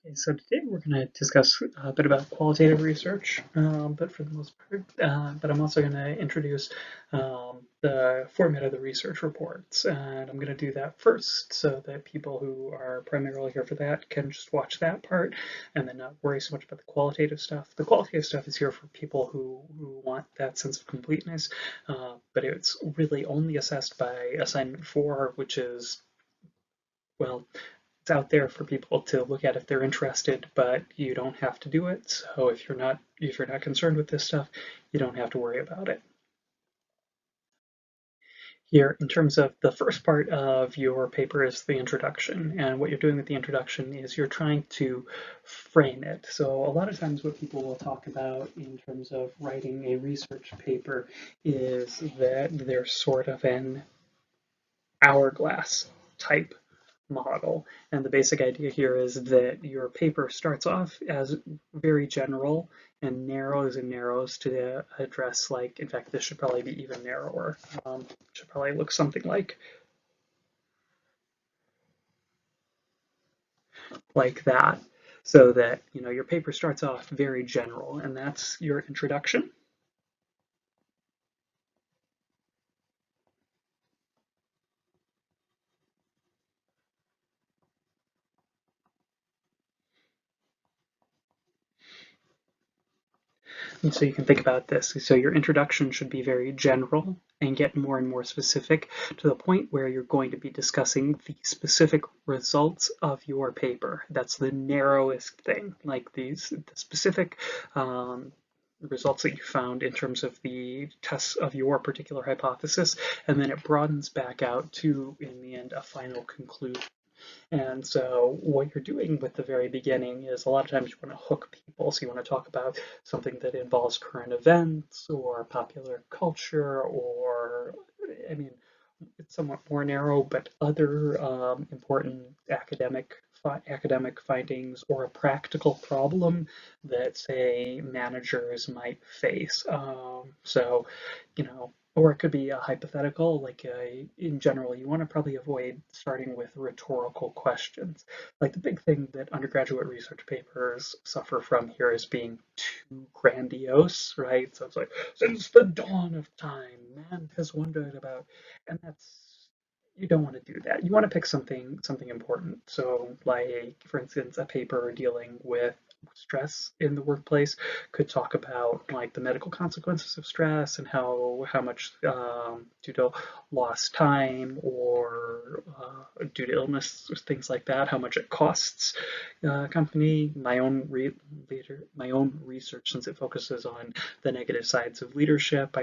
Okay, so today we're going to discuss a bit about qualitative research, but for the most part, but I'm also going to introduce the format of the research reports, and I'm going to do that first so that people who are primarily here for that can just watch that part and then not worry so much about the qualitative stuff. The qualitative stuff is here for people who want that sense of completeness, but it's really only assessed by assignment 4, which is, well, it's out there for people to look at if they're interested, but you don't have to do it. So if you're not concerned with this stuff, you don't have to worry about it. Here, in terms of the first part of your paper is the introduction, and what you're doing with the introduction is you're trying to frame it. So a lot of times what people will talk about in terms of writing a research paper is that there's sort of an hourglass type model. And the basic idea here is that your paper starts off as very general and narrows to address, like, in fact, this should probably be even narrower. Should probably look something like that. So that, your paper starts off very general, and that's your introduction. And so you can think about this. So your introduction should be very general and get more and more specific to the point where you're going to be discussing the specific results of your paper. That's the narrowest thing, like the specific results that you found in terms of the tests of your particular hypothesis, and then it broadens back out to, in the end, a final conclusion. And so what you're doing with the very beginning is a lot of times you want to hook people. So you want to talk about something that involves current events or popular culture, or, I mean, it's somewhat more narrow, but other important academic findings or a practical problem that, say, managers might face. Or it could be a hypothetical, in general, you want to probably avoid starting with rhetorical questions. Like, the big thing that undergraduate research papers suffer from here is being too grandiose, right? So it's like, since the dawn of time, man has wondered about, and you don't want to do that. You want to pick something important. So, like, for instance, a paper dealing with stress in the workplace could talk about, like, the medical consequences of stress and how much, due to lost time or due to illness, things like that, how much it costs a company. My own research, since it focuses on the negative sides of leadership,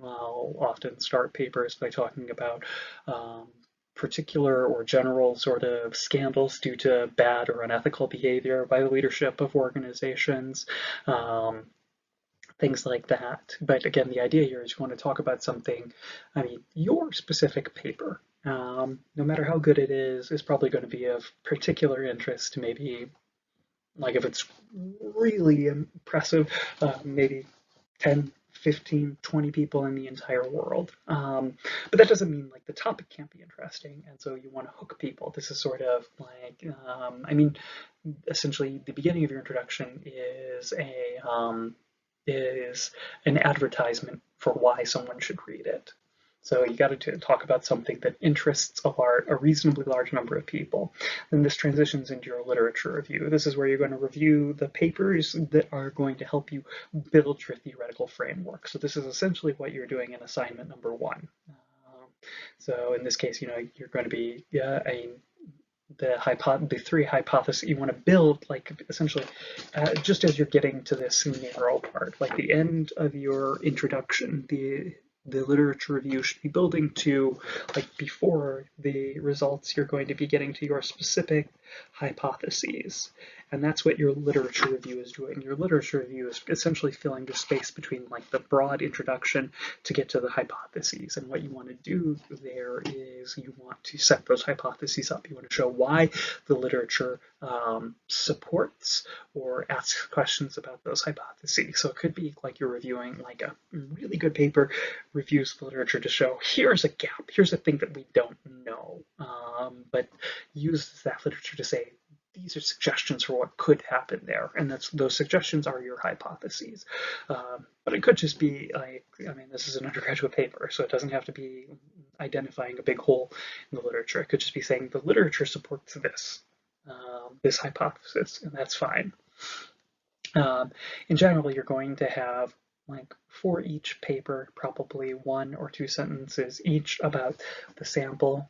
I'll often start papers by talking about um, particular or general sort of scandals due to bad or unethical behavior by the leadership of organizations, um, things like that. But again, the idea here is you want to talk about something, I mean, your specific paper, no matter how good it is probably going to be of particular interest to, maybe, like, if it's really impressive, maybe 10, 15, 20 people in the entire world. But that doesn't mean, like, the topic can't be interesting. And so you want to hook people. This is sort of like, essentially the beginning of your introduction is an advertisement for why someone should read it. So you got to talk about something that interests a reasonably large number of people. Then this transitions into your literature review. This is where you're going to review the papers that are going to help you build your theoretical framework. So this is essentially what you're doing in assignment number 1. So in this case, you're going to be the three hypotheses you want to build, like, essentially, just as you're getting to this narrow part, like the end of your introduction, the literature review should be building to, like, before the results, you're going to be getting to your specific hypotheses. And that's what your literature review is doing. Your literature review is essentially filling the space between, like, the broad introduction to get to the hypotheses. And what you want to do there is you want to set those hypotheses up. You want to show why the literature supports or asks questions about those hypotheses. So it could be like you're reviewing, like, a really good paper reviews the literature to show, here's a gap, here's a thing that we don't know, but uses that literature to say, these are suggestions for what could happen there, and those suggestions are your hypotheses. But it could just be like, I mean, this is an undergraduate paper, so it doesn't have to be identifying a big hole in the literature. It could just be saying the literature supports this hypothesis, and that's fine. Um, in general, you're going to have, like, for each paper, probably 1 or 2 sentences each about the sample,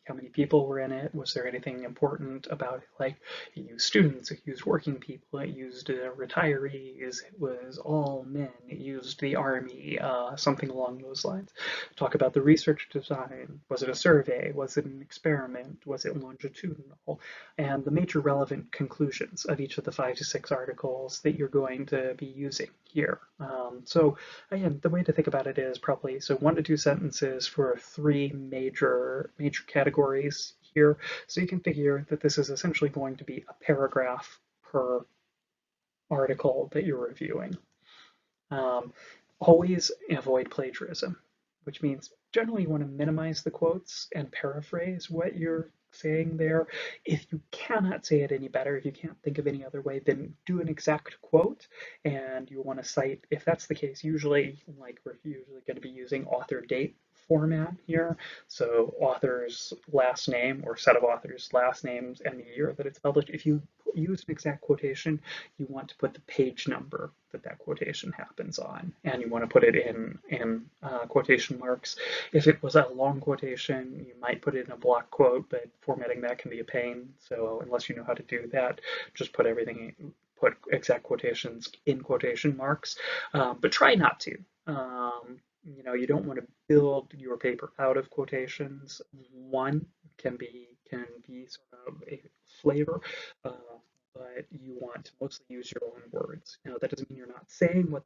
how many people were in it, was there anything important about it, like it used students, it used working people, it used retirees, it was all men, it used the army, something along those lines. Talk about the research design. Was it a survey? Was it an experiment? Was it longitudinal? And the major relevant conclusions of each of the 5 to 6 articles that you're going to be using here. So again, the way to think about it is probably 1 to 2 sentences for 3 major categories here. So you can figure that this is essentially going to be a paragraph per article that you're reviewing. Always avoid plagiarism, which means generally you want to minimize the quotes and paraphrase what you're saying there. If you cannot say it any better, if you can't think of any other way, then do an exact quote, and you want to cite, if that's the case, usually, like, we're usually going to be using author date format here. So author's last name or set of authors' last names and the year that it's published. If you use an exact quotation, you want to put the page number that quotation happens on, and you want to put it in quotation marks. If it was a long quotation, you might put it in a block quote, but formatting that can be a pain. So unless you know how to do that, just put exact quotations in quotation marks, but try not to. You don't want to build your paper out of quotations. One can be sort of a flavor, uh, but you want to mostly use your own words. Now, that doesn't mean you're not saying what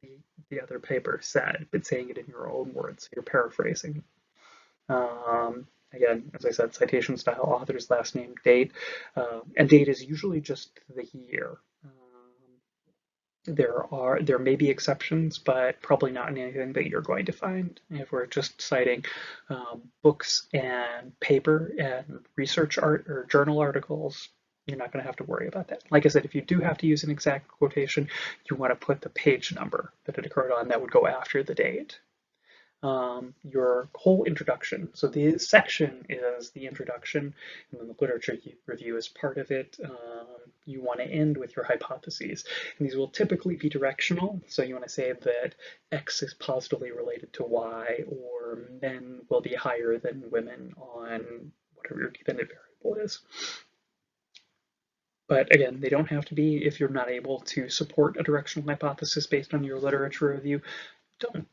the other paper said, but saying it in your own words. So you're paraphrasing. Again, as I said, citation style, author's last name, date, and date is usually just the year. There may be exceptions, but probably not in anything that you're going to find. If we're just citing books and paper and research art or journal articles, you're not going to have to worry about that. Like I said, if you do have to use an exact quotation, you want to put the page number that it occurred on that would go after the date. Your whole introduction. So the section is the introduction, and then the literature review is part of it. You want to end with your hypotheses. And these will typically be directional. So you want to say that X is positively related to Y, or men will be higher than women on whatever your dependent variable is. But again, they don't have to be. If you're not able to support a directional hypothesis based on your literature review, don't.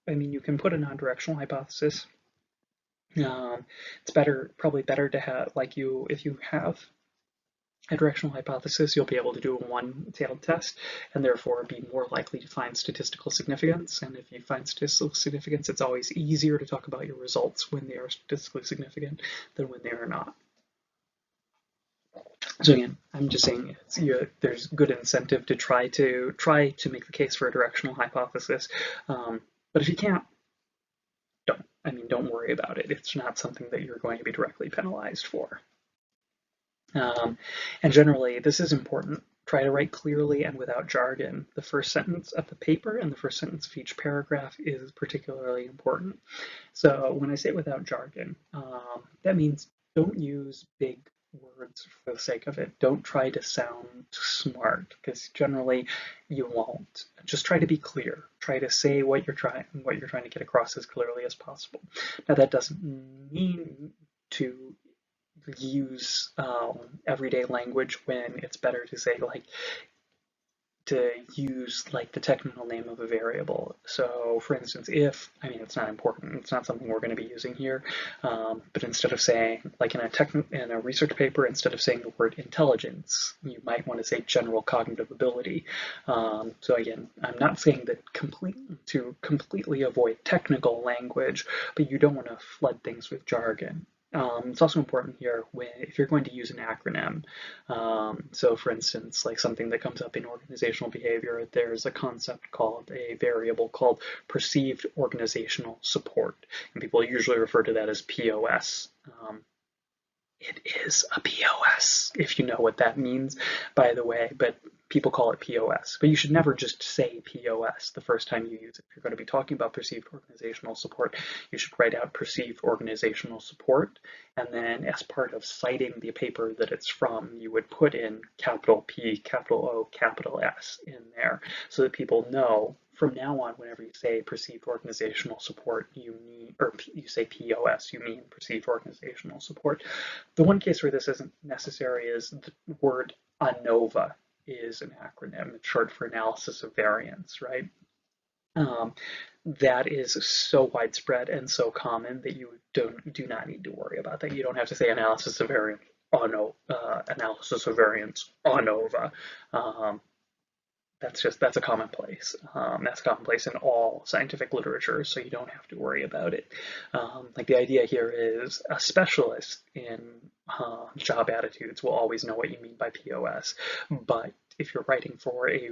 I mean, you can put a non-directional hypothesis. It's probably better to have, if you have a directional hypothesis, you'll be able to do a one-tailed test and therefore be more likely to find statistical significance. And if you find statistical significance, it's always easier to talk about your results when they are statistically significant than when they are not. So again, I'm just saying there's good incentive to try to make the case for a directional hypothesis. But if you can't, don't worry about it. It's not something that you're going to be directly penalized for. And generally, this is important. Try to write clearly and without jargon. The first sentence of the paper and the first sentence of each paragraph is particularly important. So when I say without jargon, that means don't use big words for the sake of it. Don't try to sound smart, because generally you won't. Just try to be clear. Try to say what you're trying to get across as clearly as possible. Now, that doesn't mean to use everyday language when it's better to say, to use the technical name of a variable. So for instance, it's not important, it's not something we're going to be using here, but instead of saying, in a research paper, instead of saying the word intelligence, you might want to say general cognitive ability. So again, I'm not saying that to completely avoid technical language, but you don't want to flood things with jargon. It's also important here if you're going to use an acronym. So for instance, something that comes up in organizational behavior, there's a concept called a variable called perceived organizational support. And people usually refer to that as POS. It is a POS, if you know what that means, by the way, but people call it POS. But you should never just say POS the first time you use it. If you're going to be talking about perceived organizational support, you should write out perceived organizational support. And then as part of citing the paper that it's from, you would put in capital P, capital O, capital S in there so that people know from now on, whenever you say perceived organizational support, you mean, or you say POS, you mean perceived organizational support. The one case where this isn't necessary is the word ANOVA is an acronym. It's short for analysis of variance, right? Um, that is so widespread and so common that you do not need to worry about that. You don't have to say analysis of variance analysis of variance ANOVA. Um, that's a commonplace. That's commonplace in all scientific literature, so you don't have to worry about it. Like the idea here is a specialist in job attitudes will always know what you mean by POS, but if you're writing for a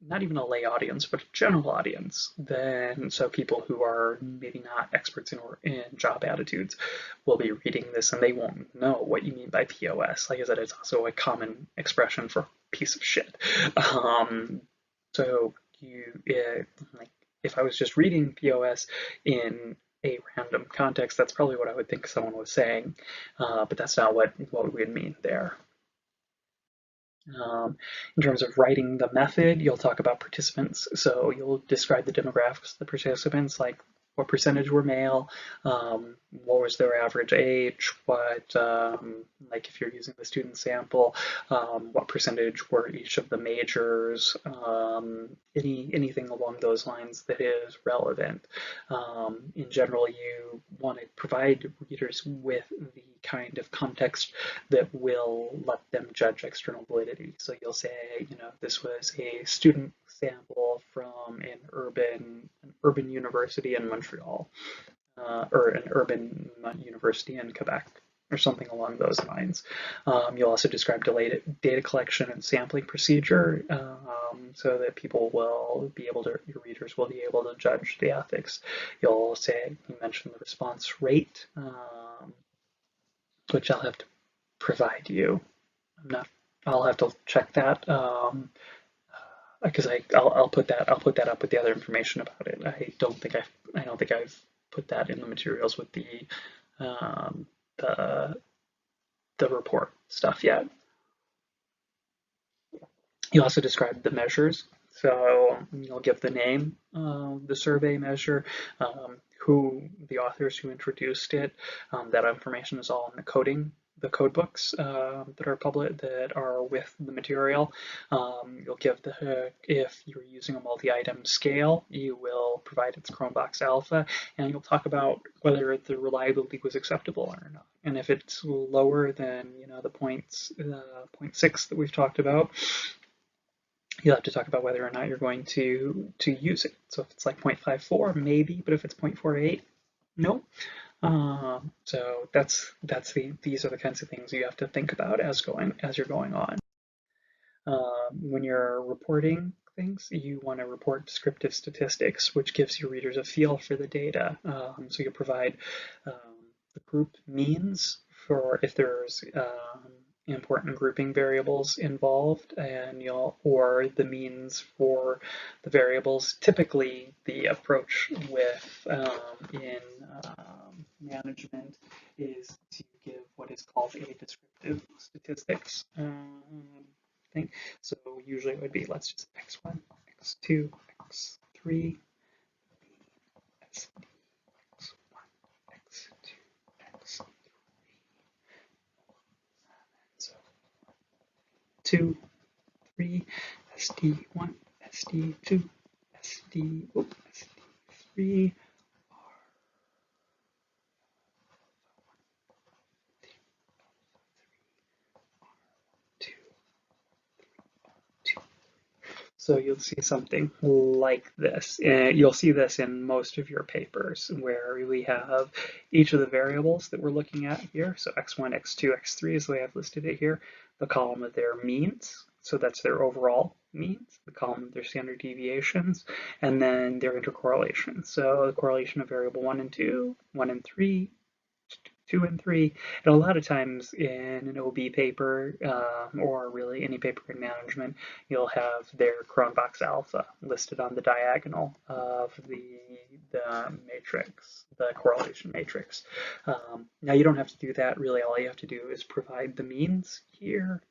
not even a lay audience, but a general audience, then so people who are maybe not experts in job attitudes will be reading this and they won't know what you mean by POS. Like I said, it's also a common expression for piece of shit. So like if I was just reading POS in a random context, that's probably what I would think someone was saying, but that's not what we would mean there. In terms of writing the method, you'll talk about participants. So you'll describe the demographics of the participants, like what percentage were male, what was their average age, like if you're using the student sample, what percentage were each of the majors, anything along those lines that is relevant. In general, you want to provide readers with the kind of context that will let them judge external validity. So you'll say, this was a student sample from an urban university in Montreal, or an urban university in Quebec, or something along those lines. You'll also describe data collection and sampling procedure, so that your readers will be able to judge the ethics. You'll say, you mentioned the response rate, which I'll have to provide you. I'll have to check that, because I'll put that up with the other information about it. I don't think I've put that in the materials with um, the the report stuff yet. You also describe the measures. So you'll give the name, the survey measure, who the authors who introduced it. That information is all in the code books that are with the material. You'll give if you're using a multi-item scale, you will provide its Chromevox alpha, and you'll talk about whether the reliability was acceptable or not. And if it's lower than the 0.6 that we've talked about, you'll have to talk about whether or not you're going to use it. So if it's like 0.54, maybe, but if it's 0.48, no. So these are the kinds of things you have to think about as you're going on. When you're reporting things, you want to report descriptive statistics, which gives your readers a feel for the data. So you provide the group means for if there's important grouping variables involved, or the means for the variables. Typically, the approach in management is to give what is called a descriptive statistics thing. So usually it would be, let's just x1, x2, x3, x1, x2, x3. So 2, 3, SD1, SD2, SD3, So you'll see something like this. You'll see this in most of your papers where we have each of the variables that we're looking at here. So x1, x2, x3 is the way I've listed it here. The column of their means, so that's their overall means, the column of their standard deviations, and then their intercorrelation. So the correlation of variable 1 and 2, 1 and 3, 2 and 3. And a lot of times in an OB paper, or really any paper in management, you'll have their Cronbach's alpha listed on the diagonal of the matrix, the correlation matrix. Now you don't have to do that. Really, all you have to do is provide the means here.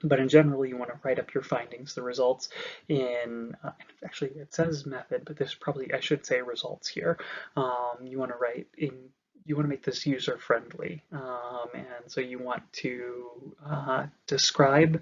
But in general, you want to write up your findings, the results in, actually it says method, but this probably, I should say results here. You want to write in, you want to make this user friendly. And so you want to describe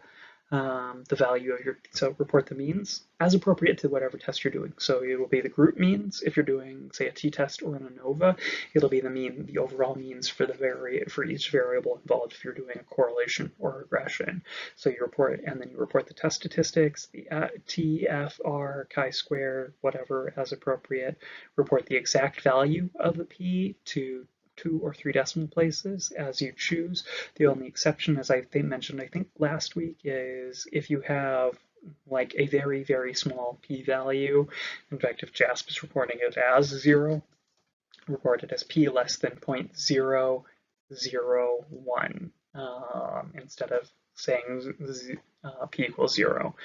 the value of your, so report the means as appropriate to whatever test you're doing. So it will be the group means if you're doing, say, a t-test or an ANOVA. It'll be the mean, the overall means for the for each variable involved if you're doing a correlation or regression. So you report, and then you report the test statistics, the T, F, R, chi-square, whatever as appropriate. Report the exact value of the P to 2 or 3 decimal places as you choose. The only exception, as I mentioned, I think last week, is if you have like a very, very small p-value. In fact, if JASP is reporting it as 0, report it as p less than 0.001 instead of saying p equals 0.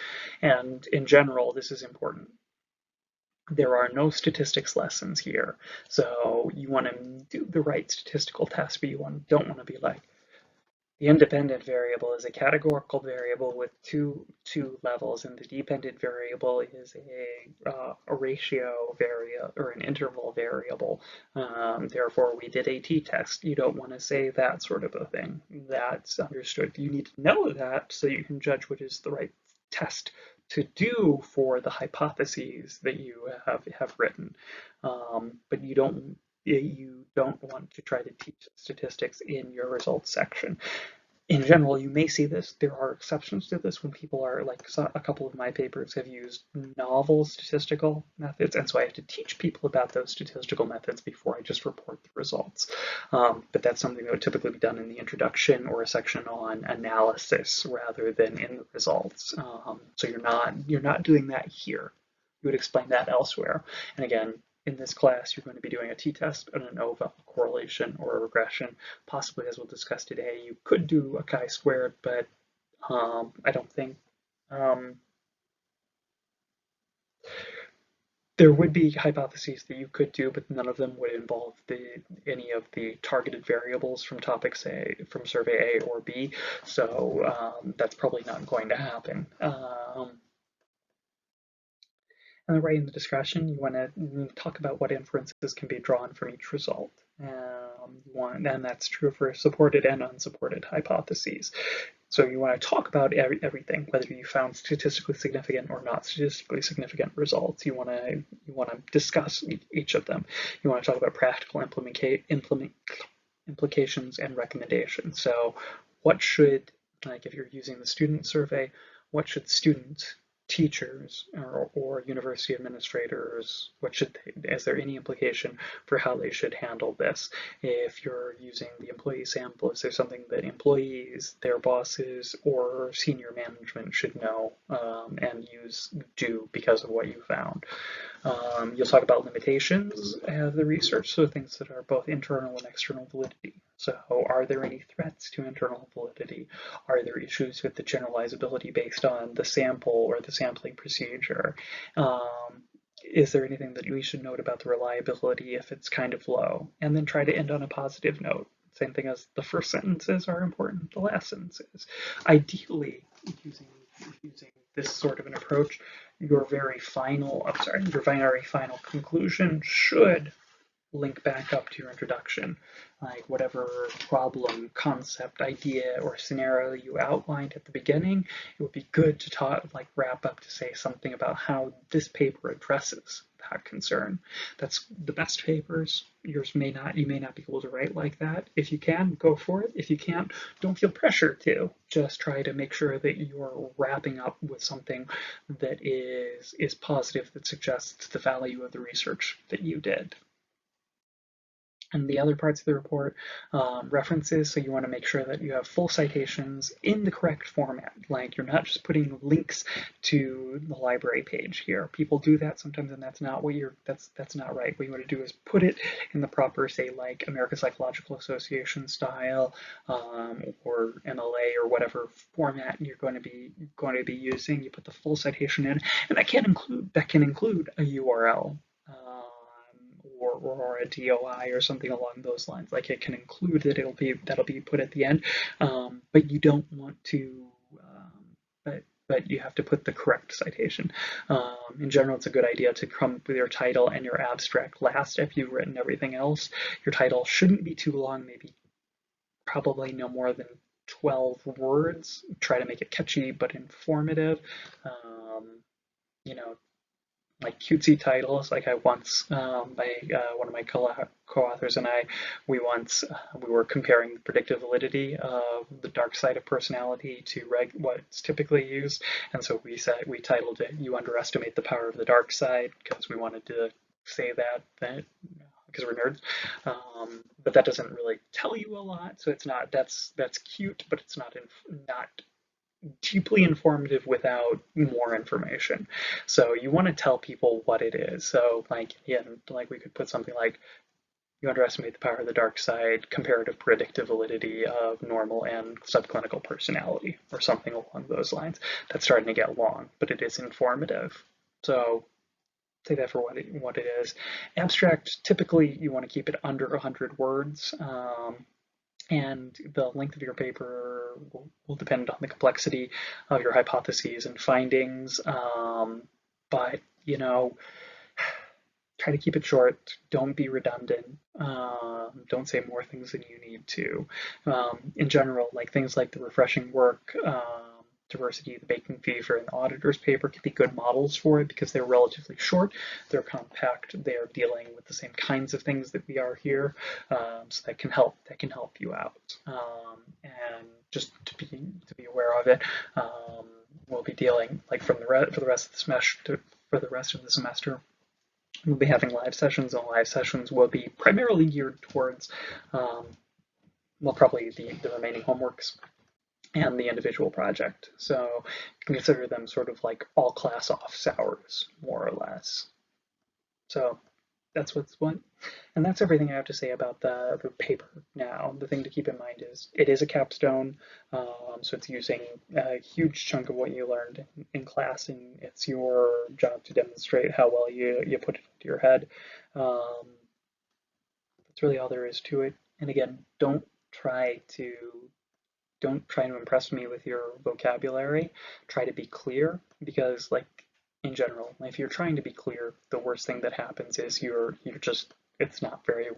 And in general, this is important. There are no statistics lessons here. So you want to do the right statistical test, but you don't want to be like, the independent variable is a categorical variable with two levels, and the dependent variable is a ratio variable or an interval variable. Therefore, we did a t-test. You don't want to say that sort of a thing. That's understood. You need to know that so you can judge what is the right test to do for the hypotheses that you have written. But you don't want to try to teach statistics in your results section. In general, you may see this. There are exceptions to this when people are like, a couple of my papers have used novel statistical methods, and so I have to teach people about those statistical methods before I just report the results. But that's something that would typically be done in the introduction or a section on analysis rather than in the results. So you're not doing that here. You would explain that elsewhere. And again, in this class, you're going to be doing a t-test, an ANOVA, a correlation, or a regression. Possibly, as we'll discuss today, you could do a chi-squared, but I don't think there would be hypotheses that you could do, but none of them would involve any of the targeted variables from topics A, from survey A or B. So that's probably not going to happen. And then right in the discussion, you want to talk about what inferences can be drawn from each result. And that's true for supported and unsupported hypotheses. So you want to talk about everything, whether you found statistically significant or not statistically significant results. You want to discuss each of them. You want to talk about practical implications and recommendations. So what should, like if you're using the student survey, what should students, teachers, or university administrators, is there any implication for how they should handle this? If you're using the employee sample, is there something that employees, their bosses, or senior management should know and do because of what you found? You'll talk about limitations of the research, so things that are both internal and external validity. So are there any threats to internal validity? Are there issues with the generalizability based on the sample or the sampling procedure? Is there anything that we should note about the reliability if it's kind of low? And then try to end on a positive note. Same thing as the first sentences are important, the last sentences. Ideally, using this sort of an approach, your very final conclusion should link back up to your introduction. Like whatever problem, concept, idea, or scenario you outlined at the beginning, it would be good to wrap up to say something about how this paper addresses that concern. That's the best papers. You may not be able to write like that. If you can, go for it. If you can't, don't feel pressure to. Just try to make sure that you're wrapping up with something that is positive, that suggests the value of the research that you did. And the other parts of the report, references, so you want to make sure that you have full citations in the correct format. Like you're not just putting links to the library page here. People do that sometimes, and that's not what that's not right. What you want to do is put it in the proper, say, like American Psychological Association style, or MLA, or whatever format you're going to be using. You put the full citation in, and that can include a URL, or a DOI or something along those lines. Like it can include that that'll be put at the end, but you don't want to. But you have to put the correct citation. In general, it's a good idea to come up with your title and your abstract last if you've written everything else. Your title shouldn't be too long, probably no more than 12 words. Try to make it catchy but informative. You know, like cutesy titles. Like I once, one of my co-authors and I, we were comparing the predictive validity of the dark side of personality to what's typically used, and so we titled it "You Underestimate the Power of the Dark Side" because we wanted to say that because we're nerds. But that doesn't really tell you a lot, so that's cute, but it's not deeply informative without more information. So you want to tell people what it is. So like again, like we could put something like, you underestimate the power of the dark side, comparative predictive validity of normal and subclinical personality, or something along those lines. That's starting to get long, but it is informative. So take that for what it is. Abstract, typically you want to keep it under 100 words. And the length of your paper will depend on the complexity of your hypotheses and findings. But, try to keep it short. Don't be redundant. Don't say more things than you need to. In general, like things like the refreshing work, diversity, the baking fever, and the auditor's paper can be good models for it because they're relatively short, they're compact, they're dealing with the same kinds of things that we are here, so that can help you out. And just to be aware of it, we'll be dealing like for the rest of the semester. We'll be having live sessions, and live sessions will be primarily geared towards, probably the remaining homeworks and the individual project. So you can consider them sort of like all class office hours, more or less. So that's what, and that's everything I have to say about the paper. Now, the thing to keep in mind is it is a capstone, so it's using a huge chunk of what you learned in class, and it's your job to demonstrate how well you put it into your head. That's really all there is to it. And again, don't try to impress me with your vocabulary. Try to be clear, because like in general, if you're trying to be clear, the worst thing that happens is you're just it's not very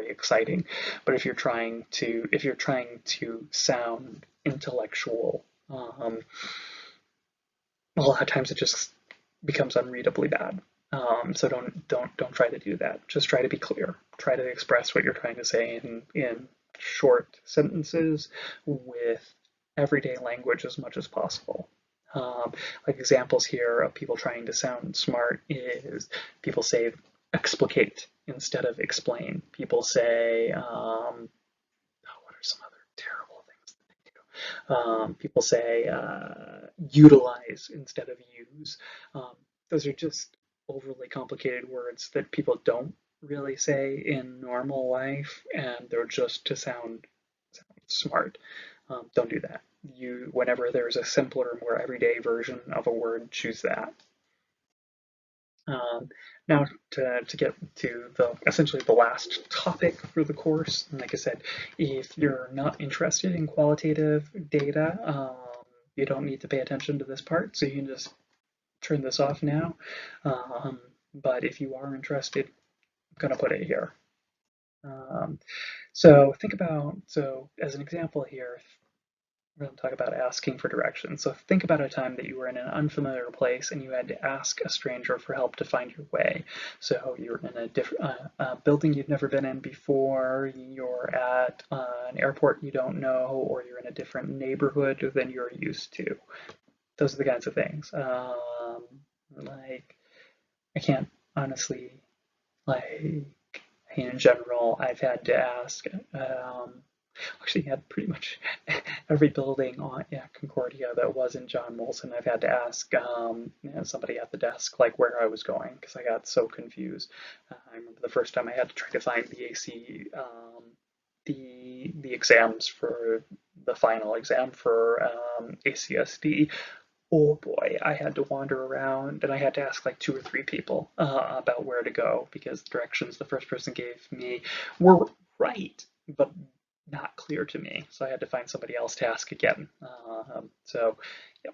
exciting. But if you're trying to sound intellectual, a lot of times it just becomes unreadably bad. So don't try to do that. Just try to be clear. Try to express what you're trying to say in short sentences with everyday language as much as possible. Like examples here of people trying to sound smart is people say explicate instead of explain. People say, what are some other terrible things that they do? People say utilize instead of use. Those are just overly complicated words that people don't really say in normal life, and they're just to sound smart. Don't do that. Whenever there's a simpler, more everyday version of a word, choose that. Now to get to essentially the last topic for the course, and like I said, if you're not interested in qualitative data, you don't need to pay attention to this part, so you can just turn this off now. But if you are interested, I'm going to put it here. So as an example here, we're going to talk about asking for directions. So think about a time that you were in an unfamiliar place and you had to ask a stranger for help to find your way. So you're in a different building you've never been in before, you're at an airport you don't know, or you're in a different neighborhood than you're used to. Those are the kinds of things. Like, I can't honestly, like, in general, I've had to ask, actually had pretty much every building on at Concordia that wasn't John Molson. I've had to ask somebody at the desk like where I was going because I got so confused. I remember the first time I had to try to find the AC, the exams for the final exam for ACSD. Oh boy, I had to wander around and I had to ask like 2 or 3 people about where to go because the directions the first person gave me were right, but not clear to me. So I had to find somebody else to ask again. Yeah.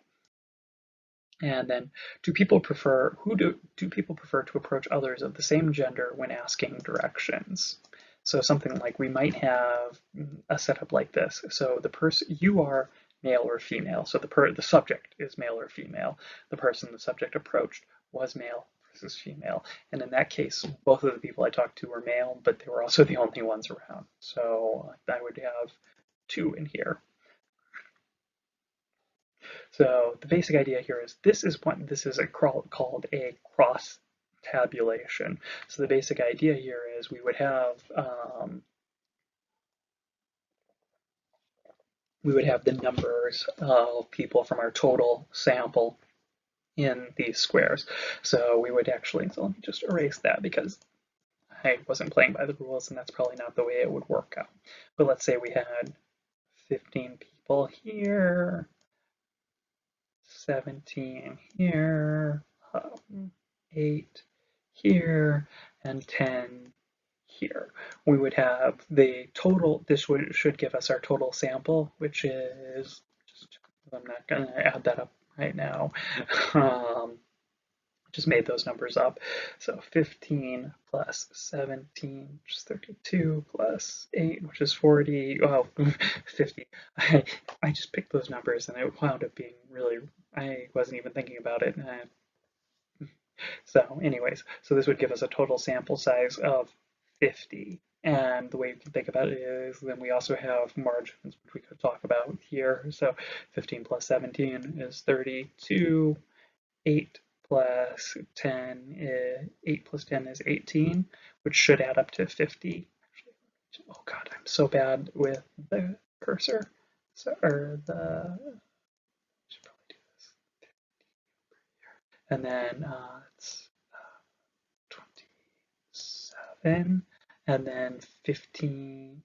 And then, do people prefer to approach others of the same gender when asking directions? So something like we might have a setup like this. So the person you are male or female. So the subject is male or female. The person the subject approached was male versus female. And in that case, both of the people I talked to were male, but they were also the only ones around. So I would have 2 in here. So the basic idea here is this is called a cross tabulation. So the basic idea here is we would have the numbers of people from our total sample in these squares. So we would actually, so let me just erase that because I wasn't playing by the rules and that's probably not the way it would work out. But let's say we had 15 people here, 17 here, 8 here, and 10 here. We would have the total, should give us our total sample, which is, I'm not going to add that up right now. Just made those numbers up. So 15 plus 17, which is 32, plus 8, which is 40, well, 50. I just picked those numbers and it wound up being really, I wasn't even thinking about it. So anyways, so this would give us a total sample size of 50. And the way you can think about it is then we also have margins, which we could talk about here. So 15 plus 17 is 32. 8 plus 10 8 plus 10 is 18, which should add up to 50. Oh god, I'm so bad with the cursor. So, or the, should probably do this. And then it's 27, and then 15,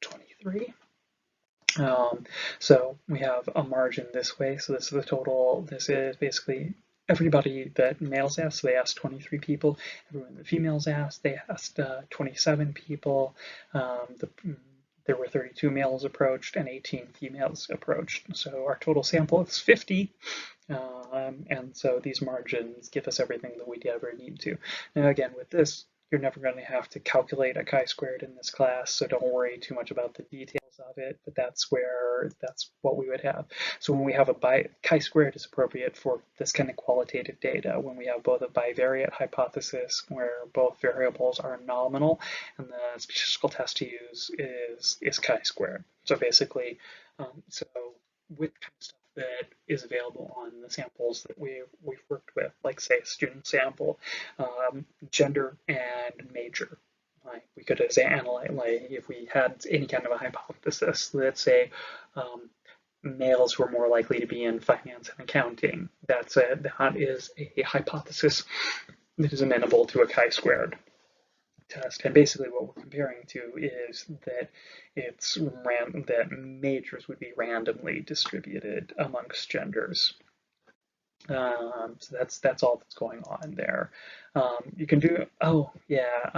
23. So we have a margin this way. So this is the total. This is basically everybody that males asked. So they asked 23 people. Everyone the females asked, they asked 27 people. There were 32 males approached and 18 females approached. So our total sample is 50. And so these margins give us everything that we'd ever need to. Now again, with this, you're never going to have to calculate a chi-squared in this class, so don't worry too much about the details of it, but that's what we would have. So when we have a chi-squared is appropriate for this kind of qualitative data, when we have both a bivariate hypothesis where both variables are nominal, and the statistical test to use is chi-squared. So basically, so with kind of stuff that is available on the samples that we've worked with, like say a student sample, gender and major. Like we could say analyze, like if we had any kind of a hypothesis, let's say males were more likely to be in finance and accounting. That is a hypothesis that is amenable to a chi-squared test. And basically what we're comparing to is that that majors would be randomly distributed amongst genders. So that's all that's going on there. You can do, oh yeah,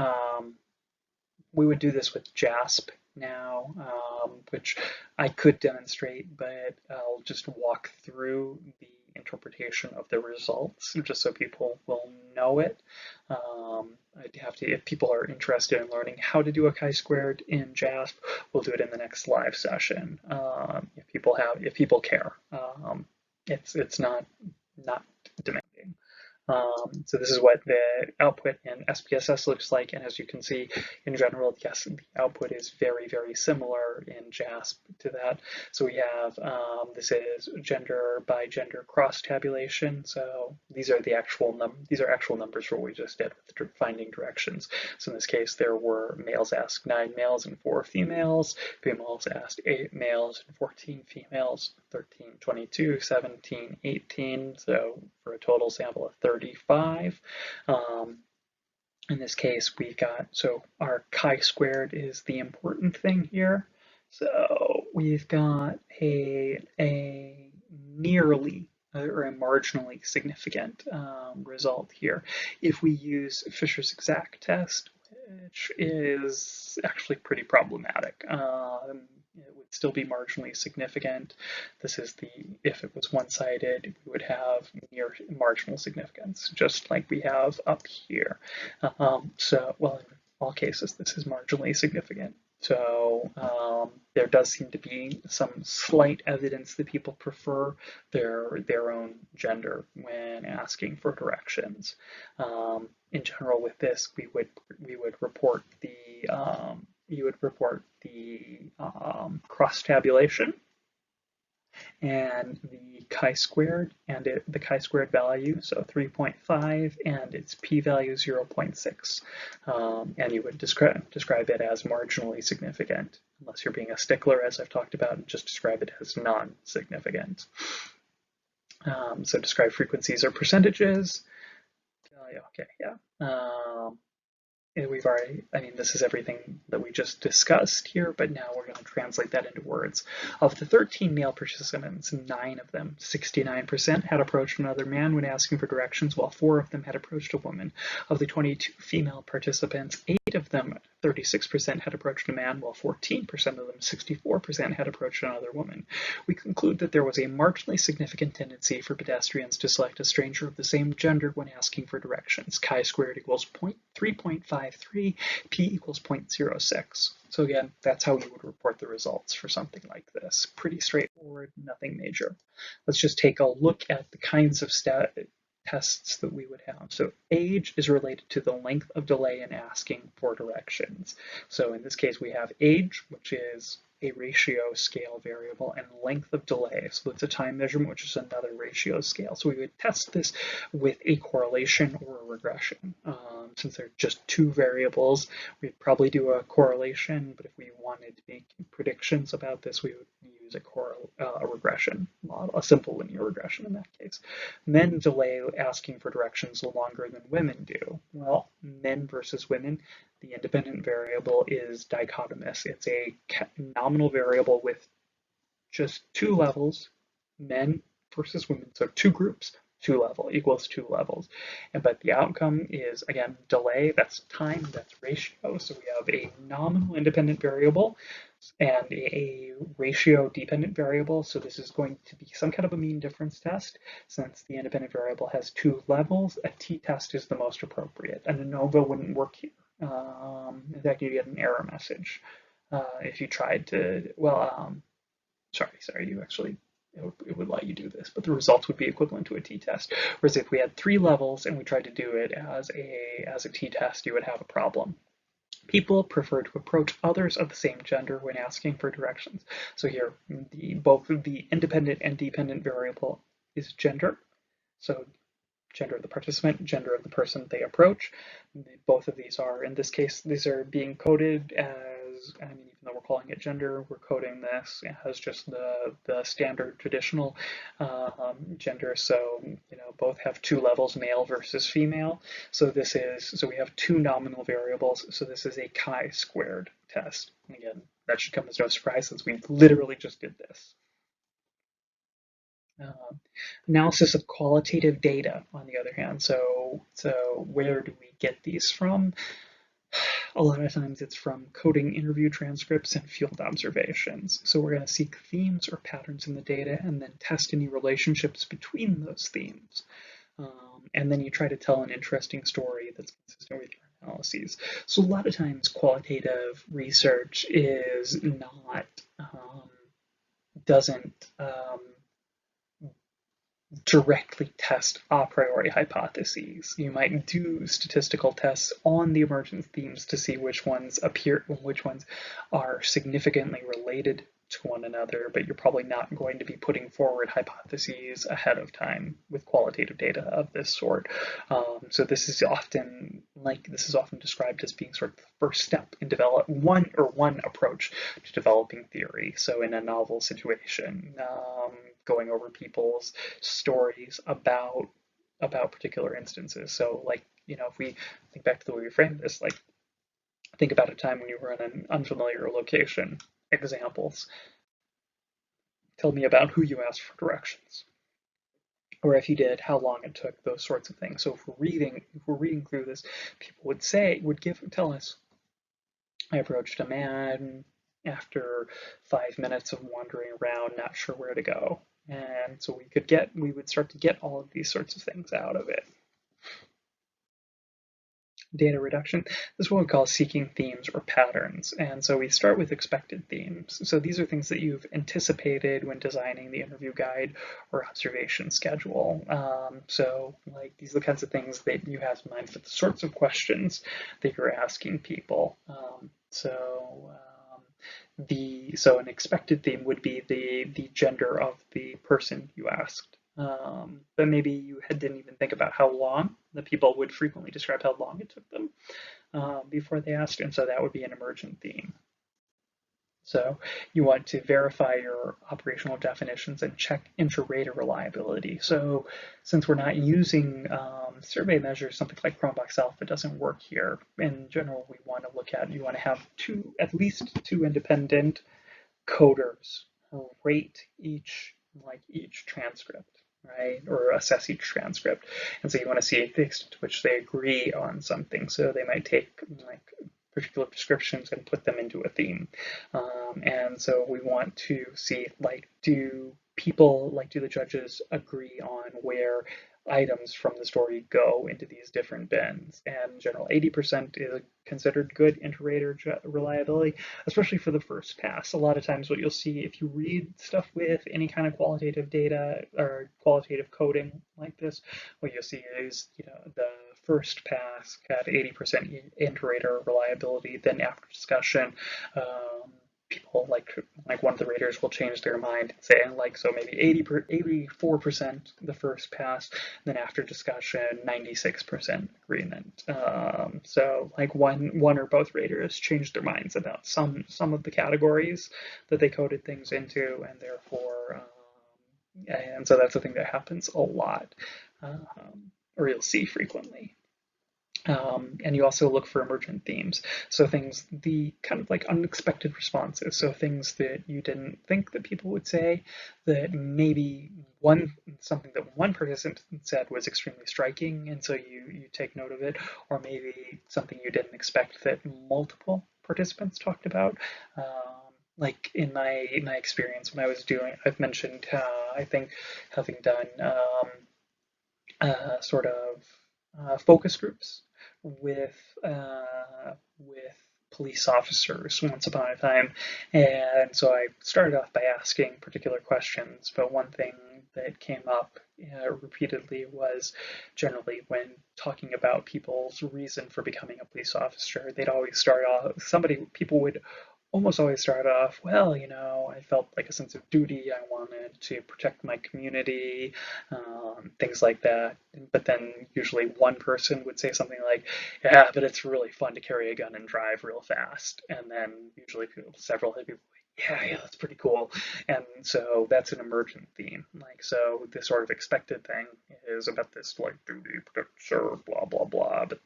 we would do this with JASP now, which I could demonstrate, but I'll just walk through the interpretation of the results just so people will know it. I'd have to, if people are interested in learning how to do a chi-squared in JASP, we'll do it in the next live session. If people care, it's not demanding. So this is what the output in SPSS looks like, and as you can see, in general, yes, the output is very, very similar in JASP to that. So we have, this is gender by gender cross tabulation. So these are actual numbers for what we just did with finding directions. So in this case, there were males asked 9 males and 4 females, females asked 8 males and 14 females, 13, 22, 17, 18. So for a total sample of 35. In this case, we got, so our chi-squared is the important thing here. So we've got a nearly or a marginally significant result here. If we use Fisher's exact test, which is actually pretty problematic, it would still be marginally significant. This is if it was one-sided, we would have near marginal significance, just like we have up here. So, well, in all cases, this is marginally significant. So there does seem to be some slight evidence that people prefer their own gender when asking for directions. In general, with this, we would report the cross tabulation and the chi-squared and the chi-squared value, so 3.5, and its p-value 0.6. And you would describe it as marginally significant, unless you're being a stickler, as I've talked about, and just describe it as non-significant. So describe frequencies or percentages. Okay, yeah. And we've already, I mean, this is everything that we just discussed here, but now we're going to translate that into words. Of the 13 male participants, 9 of them, 69%, had approached another man when asking for directions, while 4 of them had approached a woman. Of the 22 female participants, 8 of them, 36%, had approached a man, while 14% of them, 64%, had approached another woman. We conclude that there was a marginally significant tendency for pedestrians to select a stranger of the same gender when asking for directions. Chi-squared equals 3.53, p equals 0.06. So again, that's how we would report the results for something like this. Pretty straightforward, nothing major. Let's just take a look at the kinds of tests that we would have. So age is related to the length of delay in asking for directions. So in this case, we have age, which is a ratio scale variable, and length of delay. So it's a time measurement, which is another ratio scale. So we would test this with a correlation or a regression. Since they're just two variables, we'd probably do a correlation, but if we wanted to make predictions about this, we would use a regression model, a simple linear regression in that case. Men delay asking for directions longer than women do. Well, men versus women, the independent variable is dichotomous. It's a nominal variable with just 2 levels, men versus women, so 2 groups, 2 level equals 2 levels. But the outcome is, again, delay, that's time, that's ratio. So we have a nominal independent variable and a ratio dependent variable. So this is going to be some kind of a mean difference test. Since the independent variable has 2 levels, a t-test is the most appropriate. An ANOVA wouldn't work here. In fact, you get an error message if you tried to, well, sorry, you actually, it would let you do this, but the results would be equivalent to a t-test. Whereas if we had 3 levels and we tried to do it as a t-test, you would have a problem. People prefer to approach others of the same gender when asking for directions. So here, both the independent and dependent variable is gender. So gender of the participant, gender of the person they approach. Both of these are, in this case, these are being coded as, I mean, even though we're calling it gender, we're coding this as just the standard traditional gender. So, you know, both have 2 levels, male versus female. So we have 2 nominal variables. So this is a chi-squared test. And again, that should come as no surprise since we literally just did this. Analysis of qualitative data, on the other hand. So where do we get these from? A lot of times it's from coding interview transcripts and field observations. So we're going to seek themes or patterns in the data and then test any relationships between those themes. And then you try to tell an interesting story that's consistent with your analyses. So a lot of times qualitative research is not, doesn't directly test a priori hypotheses. You might do statistical tests on the emergent themes to see which ones appear, which ones are significantly related to one another, but you're probably not going to be putting forward hypotheses ahead of time with qualitative data of this sort. So this is often described as being sort of the first step in one approach to developing theory. So in a novel situation, going over people's stories about particular instances. So like, if we think back to the way we framed this, like think about a time when you were in an unfamiliar location. Examples. Tell me about who you asked for directions. Or if you did, how long it took, those sorts of things. So if we're reading through this, people would tell us, I approached a man after 5 minutes of wandering around, not sure where to go. And so we would start to get all of these sorts of things out of it. Data reduction. This is what we call seeking themes or patterns. And so we start with expected themes. So these are things that you've anticipated when designing the interview guide or observation schedule. So like these are the kinds of things that you have in mind for the sorts of questions that you're asking people. So an expected theme would be the gender of the person you asked. But maybe you didn't even think about how long. The people would frequently describe how long it took them before they asked, and so that would be an emergent theme. So you want to verify your operational definitions and check inter-rater reliability. So since we're not using survey measures, something like Chromebox Alpha doesn't work here. In general, you want to have at least two independent coders rate each transcript, right? Or assess each transcript. And so you want to see the extent to which they agree on something. So they might take like particular descriptions and put them into a theme. And so we want to see, like, do the judges agree on where items from the story go into these different bins? And in general, 80% is considered good inter-rater reliability, especially for the first pass. A lot of times what you'll see if you read stuff with any kind of qualitative data or qualitative coding like this, what you'll see is, the first pass got 80% inter-rater reliability. Then after discussion, people like one of the raters will change their mind and say so maybe 84% the first pass, then after discussion 96% agreement. So like one or both raters changed their minds about some of the categories that they coded things into, and therefore and so that's a thing that happens a lot, or you'll see frequently. And you also look for emergent themes. So the kind of like unexpected responses. So things that you didn't think that people would say, that maybe something that one participant said was extremely striking, and so you take note of it, or maybe something you didn't expect that multiple participants talked about. Like in my experience when I was I've mentioned, I think having done sort of focus groups with police officers once upon a time, and so I started off by asking particular questions. But one thing that came up repeatedly was generally when talking about people's reason for becoming a police officer, they'd always start off. People would almost always start off, well, I felt like a sense of duty. I wanted to protect my community, things like that. But then usually one person would say something like, yeah, but it's really fun to carry a gun and drive real fast. And then usually several people, yeah, that's pretty cool. And so that's an emergent theme. So the sort of expected thing is about this duty, protector, blah, blah, blah. But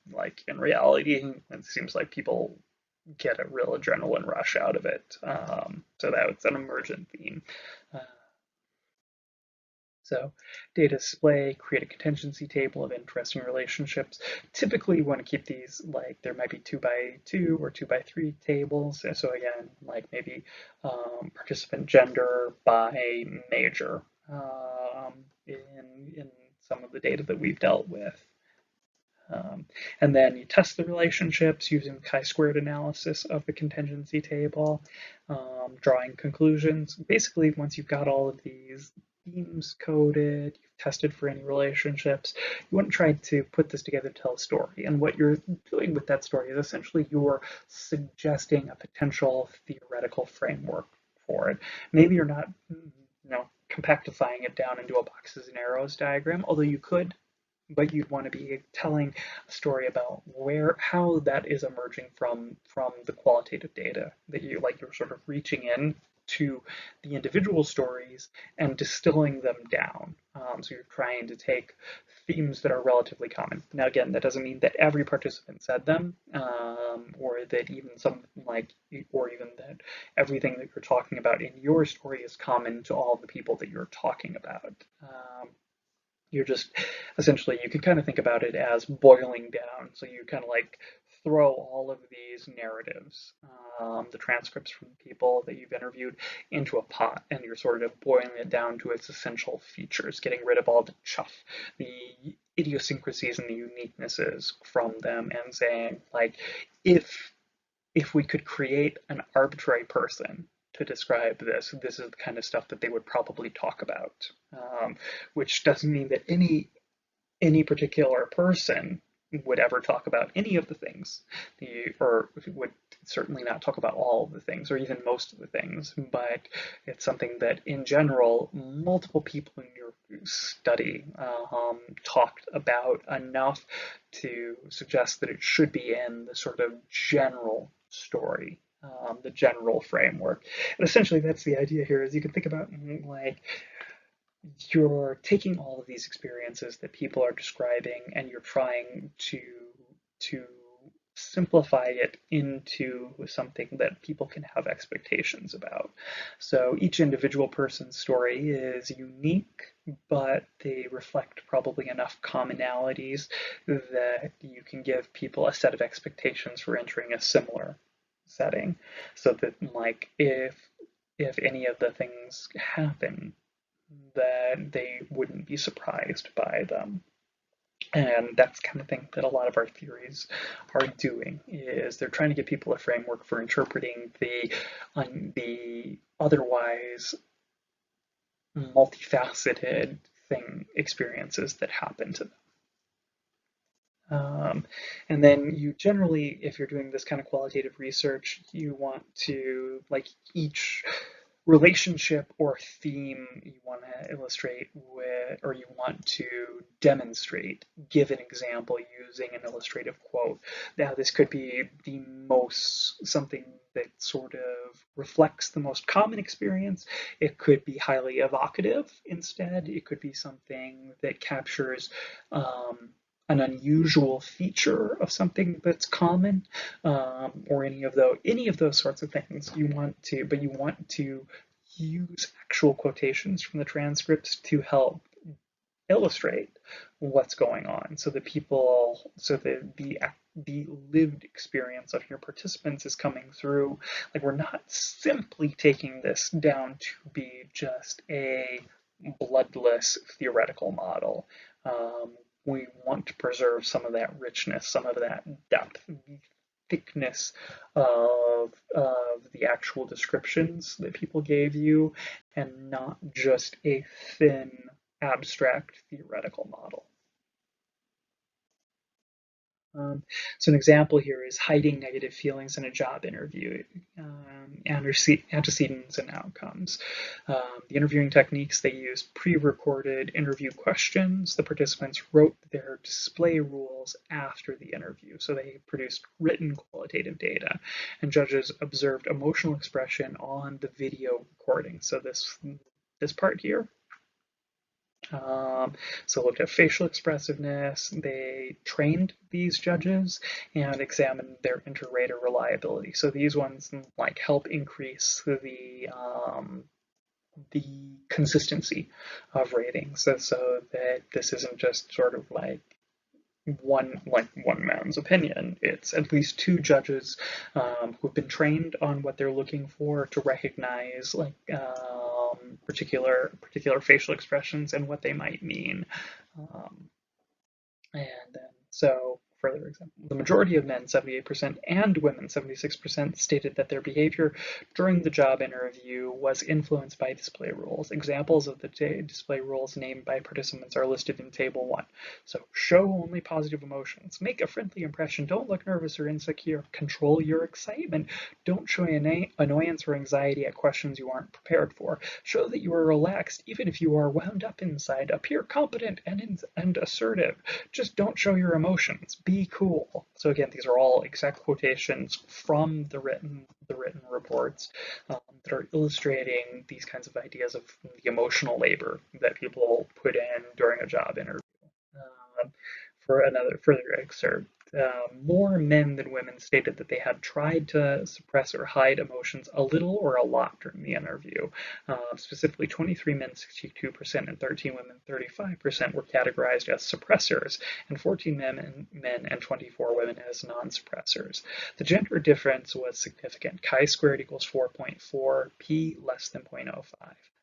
in reality, it seems like people get a real adrenaline rush out of it. So that's an emergent theme. So data display, create a contingency table of interesting relationships. Typically you want to keep these, there might be 2x2 or 2x3 tables. So again, maybe participant gender by major in some of the data that we've dealt with. And then you test the relationships using chi-squared analysis of the contingency table, drawing conclusions. Basically, once you've got all of these themes coded, you've tested for any relationships. You want to try to put this together to tell a story. And what you're doing with that story is essentially you're suggesting a potential theoretical framework for it. Maybe you're not, compactifying it down into a boxes and arrows diagram, although you could, but you'd want to be telling a story about how that is emerging from the qualitative data that you're sort of reaching in to the individual stories and distilling them down. So you're trying to take themes that are relatively common. Now, again, that doesn't mean that every participant said them, or that or even that everything that you're talking about in your story is common to all the people that you're talking about. You're just essentially, you can kind of think about it as boiling down. So you kind of like throw all of these narratives, the transcripts from the people that you've interviewed, into a pot, and you're sort of boiling it down to its essential features, getting rid of all the chuff, the idiosyncrasies and the uniquenesses from them, and saying, like, if we could create an arbitrary person to describe this, this is the kind of stuff that they would probably talk about. Which doesn't mean that any particular person would ever talk about any of the things, or would certainly not talk about all of the things, or even most of the things, but it's something that in general, multiple people in your study talked about enough to suggest that it should be in the sort of general story, the general framework. And essentially that's the idea here, is you can think about like, you're taking all of these experiences that people are describing and you're trying to simplify it into something that people can have expectations about. So each individual person's story is unique, but they reflect probably enough commonalities that you can give people a set of expectations for entering a similar setting. So that, like, if any of the things happen, that they wouldn't be surprised by them. And that's the kind of thing that a lot of our theories are doing, is they're trying to give people a framework for interpreting the otherwise multifaceted experiences that happen to them. And then you generally, if you're doing this kind of qualitative research, you want to, like, each relationship or theme you want to illustrate with, or you want to demonstrate, give an example using an illustrative quote. Now, this could be something that sort of reflects the most common experience. It could be highly evocative instead. It could be something that captures an unusual feature of something that's common, or any of those sorts of things. You want to use actual quotations from the transcripts to help illustrate what's going on, so that the lived experience of your participants is coming through. Like, we're not simply taking this down to be just a bloodless theoretical model. We want to preserve some of that richness, some of that depth, the thickness of the actual descriptions that people gave you, and not just a thin, abstract theoretical model. So an example here is hiding negative feelings in a job interview, antecedents and outcomes. The interviewing techniques, they used pre-recorded interview questions. The participants wrote their display rules after the interview, so they produced written qualitative data, and judges observed emotional expression on the video recording. So this part here. So looked at facial expressiveness. They trained these judges and examined their inter-rater reliability. So these ones like help increase the consistency of ratings, so that this isn't just sort of like one man's opinion. It's at least two judges who've been trained on what they're looking for to recognize particular facial expressions and what they might mean. And then, so further example, the majority of men, 78%, and women, 76%, stated that their behavior during the job interview was influenced by display rules. Examples of the display rules named by participants are listed in Table 1. So show only positive emotions. Make a friendly impression. Don't look nervous or insecure. Control your excitement. Don't show annoyance or anxiety at questions you aren't prepared for. Show that you are relaxed, even if you are wound up inside. Appear competent and assertive. Just don't show your emotions. Be cool. So again, these are all exact quotations from the written reports that are illustrating these kinds of ideas of the emotional labor that people put in during a job interview. For another further excerpt, more men than women stated that they had tried to suppress or hide emotions a little or a lot during the interview. Specifically, 23 men, 62%, and 13 women, 35%, were categorized as suppressors, and 14 men and 24 women as non-suppressors. The gender difference was significant. Chi-squared equals 4.4, p less than 0.05.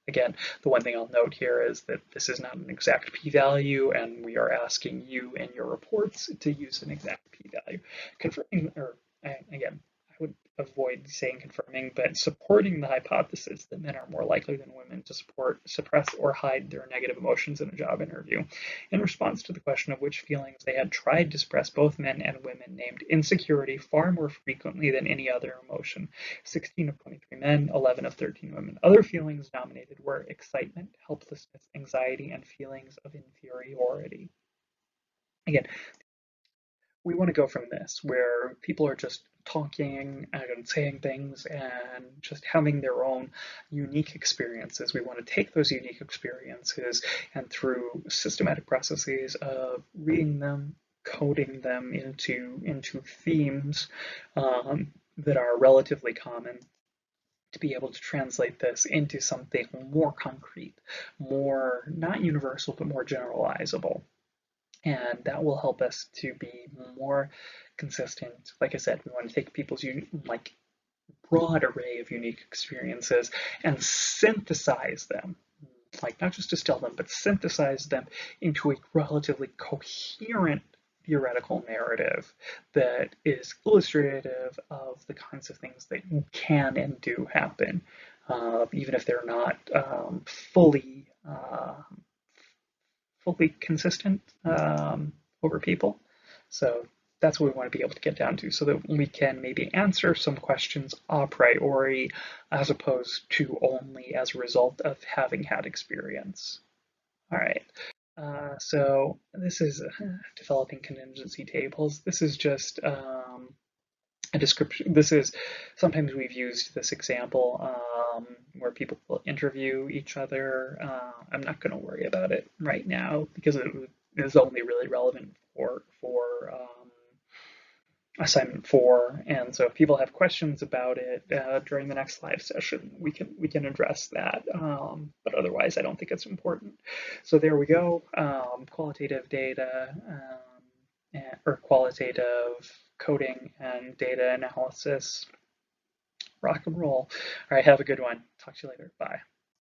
Again, the one thing I'll note here is that this is not an exact p-value, and we are asking you in your reports to use an exact p-value. Confirming, or again, I would avoid saying confirming, but supporting the hypothesis that men are more likely than women to suppress or hide their negative emotions in a job interview. In response to the question of which feelings they had tried to suppress, both men and women named insecurity far more frequently than any other emotion. 16 of 23 men, 11 of 13 women. Other feelings nominated were excitement, helplessness, anxiety, and feelings of inferiority. Again, we want to go from this, where people are just talking and saying things and just having their own unique experiences. We want to take those unique experiences and through systematic processes of reading them, coding them into themes that are relatively common, to be able to translate this into something more concrete, more not universal, but more generalizable. And that will help us to be more consistent. Like I said, we want to take people's broad array of unique experiences and synthesize them, like not just distill them, but synthesize them into a relatively coherent theoretical narrative that is illustrative of the kinds of things that can and do happen, even if they're not fully consistent over people. So that's what we want to be able to get down to, so that we can maybe answer some questions a priori as opposed to only as a result of having had experience. All right. So this is developing contingency tables. This is just a description. This is sometimes we've used this example where people will interview each other. I'm not going to worry about it right now because it is only really relevant for assignment 4, and so if people have questions about it during the next live session, we can address that. But otherwise, I don't think it's important. So there we go. Qualitative data or qualitative coding and data analysis. Rock and roll. All right, have a good one. Talk to you later. Bye.